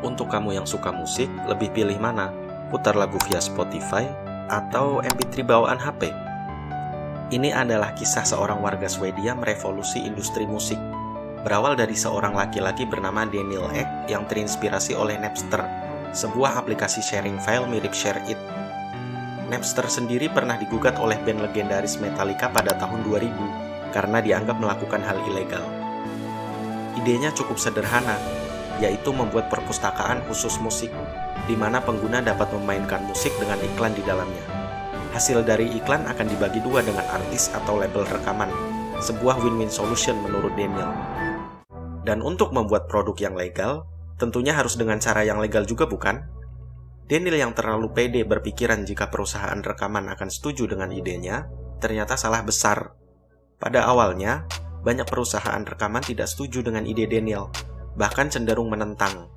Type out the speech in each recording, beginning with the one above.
Untuk kamu yang suka musik, lebih pilih mana? Putar lagu via Spotify atau MP3 bawaan HP? Ini adalah kisah seorang warga Swedia merevolusi industri musik. Berawal dari seorang laki-laki bernama Daniel Ek yang terinspirasi oleh Napster, sebuah aplikasi sharing file mirip ShareIt. Napster sendiri pernah digugat oleh band legendaris Metallica pada tahun 2000 karena dianggap melakukan hal ilegal. Idenya cukup sederhana, yaitu membuat perpustakaan khusus musik, di mana pengguna dapat memainkan musik dengan iklan di dalamnya. Hasil dari iklan akan dibagi dua dengan artis atau label rekaman, sebuah win-win solution menurut Daniel. Dan untuk membuat produk yang legal, tentunya harus dengan cara yang legal juga bukan? Daniel yang terlalu pede berpikiran jika perusahaan rekaman akan setuju dengan idenya, ternyata salah besar. Pada awalnya, banyak perusahaan rekaman tidak setuju dengan ide Daniel, bahkan cenderung menentang.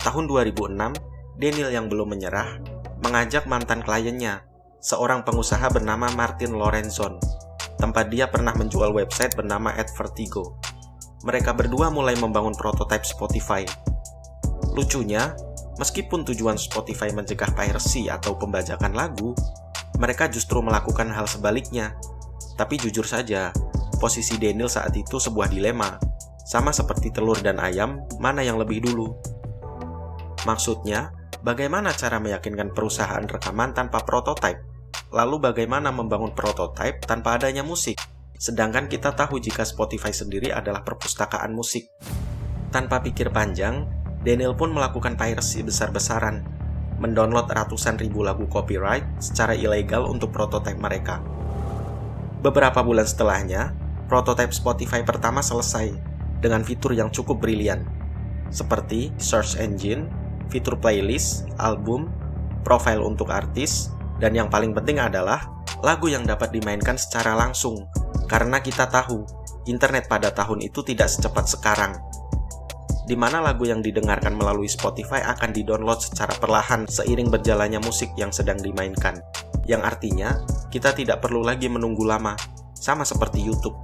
Tahun 2006, Daniel yang belum menyerah, mengajak mantan kliennya, seorang pengusaha bernama Martin Lorenzon. Tempat dia pernah menjual website bernama @Vertigo. Mereka berdua mulai membangun prototipe Spotify. Lucunya, meskipun tujuan Spotify mencegah piracy atau pembajakan lagu, mereka justru melakukan hal sebaliknya. Tapi jujur saja, posisi Daniel saat itu sebuah dilema. Sama seperti telur dan ayam, mana yang lebih dulu? Maksudnya, bagaimana cara meyakinkan perusahaan rekaman tanpa prototipe? Lalu bagaimana membangun prototipe tanpa adanya musik? Sedangkan kita tahu jika Spotify sendiri adalah perpustakaan musik. Tanpa pikir panjang, Daniel pun melakukan piracy besar-besaran, mendownload ratusan ribu lagu copyright secara ilegal untuk prototipe mereka. Beberapa bulan setelahnya, prototipe Spotify pertama selesai, dengan fitur yang cukup brilian, seperti search engine, fitur playlist, album, profile untuk artis, dan yang paling penting adalah lagu yang dapat dimainkan secara langsung, karena kita tahu, internet pada tahun itu tidak secepat sekarang, di mana lagu yang didengarkan melalui Spotify akan didownload secara perlahan seiring berjalannya musik yang sedang dimainkan, yang artinya kita tidak perlu lagi menunggu lama, sama seperti YouTube.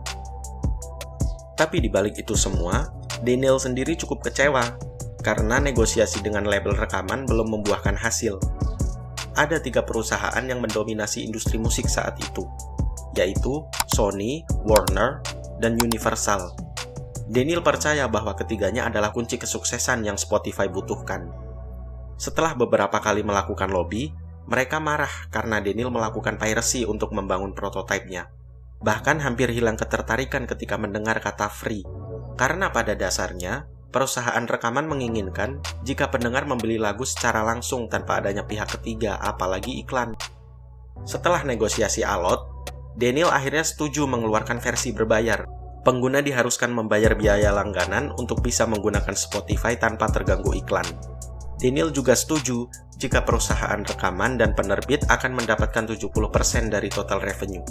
Tapi di balik itu semua, Daniel sendiri cukup kecewa karena negosiasi dengan label rekaman belum membuahkan hasil. Ada 3 perusahaan yang mendominasi industri musik saat itu, yaitu Sony, Warner, dan Universal. Daniel percaya bahwa ketiganya adalah kunci kesuksesan yang Spotify butuhkan. Setelah beberapa kali melakukan lobby, mereka marah karena Daniel melakukan piracy untuk membangun prototipenya. Bahkan hampir hilang ketertarikan ketika mendengar kata free, karena pada dasarnya, perusahaan rekaman menginginkan jika pendengar membeli lagu secara langsung tanpa adanya pihak ketiga, apalagi iklan. Setelah negosiasi alot, Daniel akhirnya setuju mengeluarkan versi berbayar. Pengguna diharuskan membayar biaya langganan untuk bisa menggunakan Spotify tanpa terganggu iklan. Daniel juga setuju jika perusahaan rekaman dan penerbit akan mendapatkan 70% dari total revenue.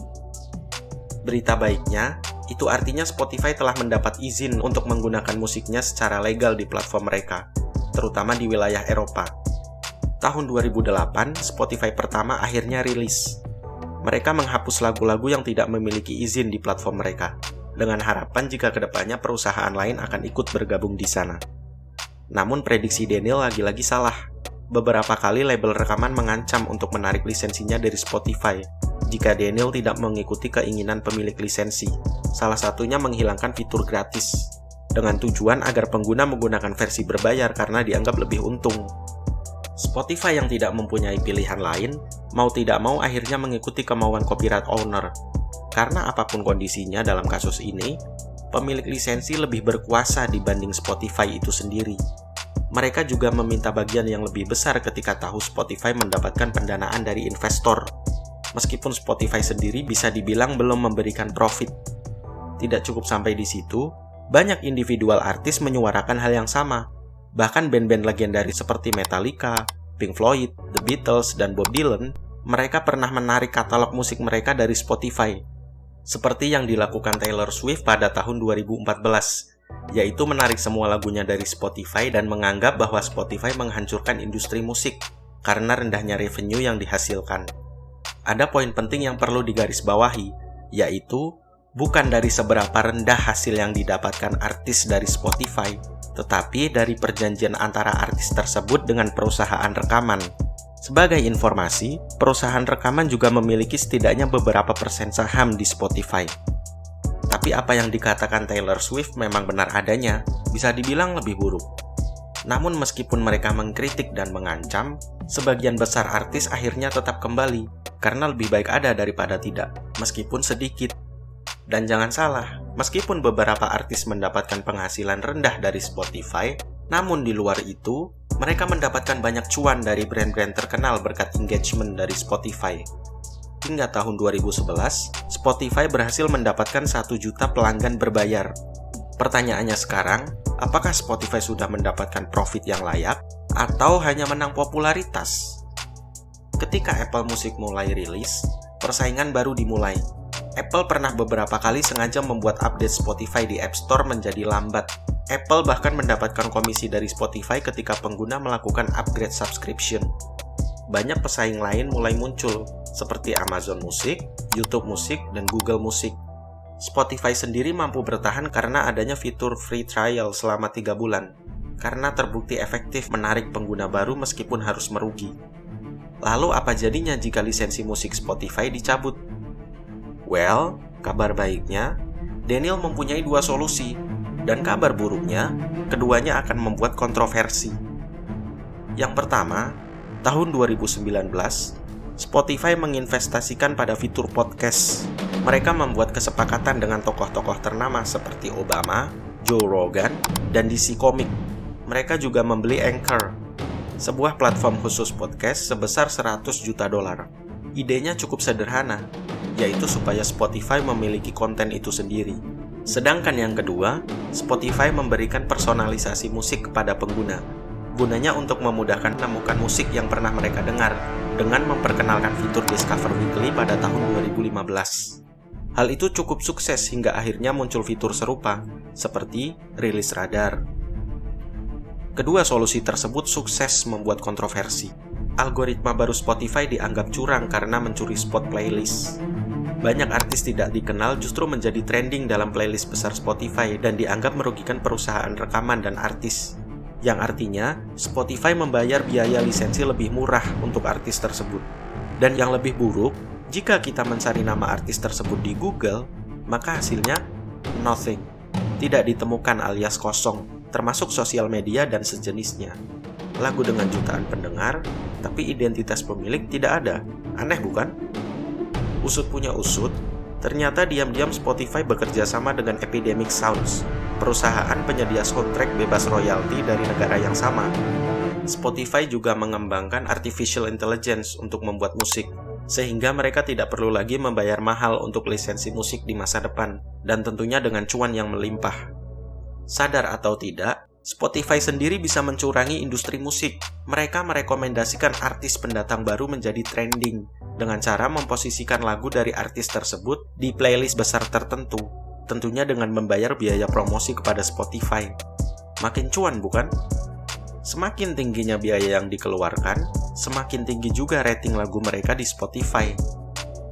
Berita baiknya, itu artinya Spotify telah mendapat izin untuk menggunakan musiknya secara legal di platform mereka, terutama di wilayah Eropa. Tahun 2008, Spotify pertama akhirnya rilis. Mereka menghapus lagu-lagu yang tidak memiliki izin di platform mereka, dengan harapan jika kedepannya perusahaan lain akan ikut bergabung di sana. Namun prediksi Daniel lagi-lagi salah. Beberapa kali label rekaman mengancam untuk menarik lisensinya dari Spotify jika Daniel tidak mengikuti keinginan pemilik lisensi, salah satunya menghilangkan fitur gratis, dengan tujuan agar pengguna menggunakan versi berbayar karena dianggap lebih untung. Spotify yang tidak mempunyai pilihan lain, mau tidak mau akhirnya mengikuti kemauan copyright owner. Karena apapun kondisinya dalam kasus ini, pemilik lisensi lebih berkuasa dibanding Spotify itu sendiri. Mereka juga meminta bagian yang lebih besar ketika tahu Spotify mendapatkan pendanaan dari investor. Meskipun Spotify sendiri bisa dibilang belum memberikan profit. Tidak cukup sampai di situ, banyak individual artis menyuarakan hal yang sama. Bahkan band-band legendaris seperti Metallica, Pink Floyd, The Beatles, dan Bob Dylan, mereka pernah menarik katalog musik mereka dari Spotify. Seperti yang dilakukan Taylor Swift pada tahun 2014, yaitu menarik semua lagunya dari Spotify dan menganggap bahwa Spotify menghancurkan industri musik karena rendahnya revenue yang dihasilkan. Ada poin penting yang perlu digarisbawahi, yaitu bukan dari seberapa rendah hasil yang didapatkan artis dari Spotify, tetapi dari perjanjian antara artis tersebut dengan perusahaan rekaman. Sebagai informasi, perusahaan rekaman juga memiliki setidaknya beberapa persen saham di Spotify. Tapi apa yang dikatakan Taylor Swift memang benar adanya, bisa dibilang lebih buruk. Namun meskipun mereka mengkritik dan mengancam, sebagian besar artis akhirnya tetap kembali, karena lebih baik ada daripada tidak, meskipun sedikit. Dan jangan salah, meskipun beberapa artis mendapatkan penghasilan rendah dari Spotify, namun di luar itu, mereka mendapatkan banyak cuan dari brand-brand terkenal berkat engagement dari Spotify. Hingga tahun 2011, Spotify berhasil mendapatkan 1 juta pelanggan berbayar. Pertanyaannya sekarang, apakah Spotify sudah mendapatkan profit yang layak atau hanya menang popularitas? Ketika Apple Music mulai rilis, persaingan baru dimulai. Apple pernah beberapa kali sengaja membuat update Spotify di App Store menjadi lambat. Apple bahkan mendapatkan komisi dari Spotify ketika pengguna melakukan upgrade subscription. Banyak pesaing lain mulai muncul, seperti Amazon Music, YouTube Music, dan Google Music. Spotify sendiri mampu bertahan karena adanya fitur free trial selama 3 bulan, karena terbukti efektif menarik pengguna baru meskipun harus merugi. Lalu apa jadinya jika lisensi musik Spotify dicabut? Well, kabar baiknya, Daniel mempunyai 2 solusi, dan kabar buruknya, keduanya akan membuat kontroversi. Yang pertama, tahun 2019, Spotify menginvestasikan pada fitur podcast. Mereka membuat kesepakatan dengan tokoh-tokoh ternama seperti Obama, Joe Rogan, dan DC Comics. Mereka juga membeli Anchor, sebuah platform khusus podcast sebesar $100 juta. Idenya cukup sederhana, yaitu supaya Spotify memiliki konten itu sendiri. Sedangkan yang kedua, Spotify memberikan personalisasi musik kepada pengguna. Gunanya untuk memudahkan menemukan musik yang pernah mereka dengar dengan memperkenalkan fitur Discover Weekly pada tahun 2015. Hal itu cukup sukses hingga akhirnya muncul fitur serupa, seperti Rilis Radar. Kedua solusi tersebut sukses membuat kontroversi. Algoritma baru Spotify dianggap curang karena mencuri spot playlist. Banyak artis tidak dikenal justru menjadi trending dalam playlist besar Spotify dan dianggap merugikan perusahaan rekaman dan artis. Yang artinya, Spotify membayar biaya lisensi lebih murah untuk artis tersebut. Dan yang lebih buruk, jika kita mencari nama artis tersebut di Google, maka hasilnya nothing. Tidak ditemukan alias kosong, termasuk sosial media dan sejenisnya. Lagu dengan jutaan pendengar, tapi identitas pemilik tidak ada. Aneh bukan? Usut punya usut, ternyata diam-diam Spotify bekerja sama dengan Epidemic Sounds, perusahaan penyedia soundtrack bebas royalti dari negara yang sama. Spotify juga mengembangkan artificial intelligence untuk membuat musik, sehingga mereka tidak perlu lagi membayar mahal untuk lisensi musik di masa depan, dan tentunya dengan cuan yang melimpah. Sadar atau tidak, Spotify sendiri bisa mencurangi industri musik. Mereka merekomendasikan artis pendatang baru menjadi trending, dengan cara memposisikan lagu dari artis tersebut di playlist besar tertentu, tentunya dengan membayar biaya promosi kepada Spotify. Makin cuan bukan? Semakin tingginya biaya yang dikeluarkan, semakin tinggi juga rating lagu mereka di Spotify.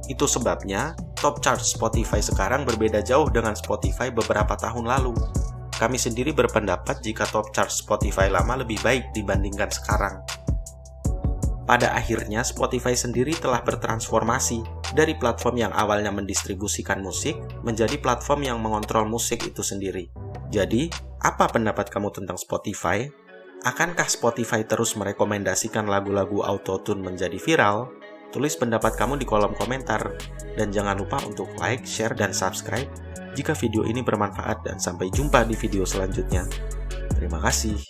Itu sebabnya, top chart Spotify sekarang berbeda jauh dengan Spotify beberapa tahun lalu. Kami sendiri berpendapat jika top chart Spotify lama lebih baik dibandingkan sekarang. Pada akhirnya, Spotify sendiri telah bertransformasi dari platform yang awalnya mendistribusikan musik menjadi platform yang mengontrol musik itu sendiri. Jadi, apa pendapat kamu tentang Spotify? Akankah Spotify terus merekomendasikan lagu-lagu autotune menjadi viral? Tulis pendapat kamu di kolom komentar. Dan jangan lupa untuk like, share, dan subscribe jika video ini bermanfaat, dan sampai jumpa di video selanjutnya. Terima kasih.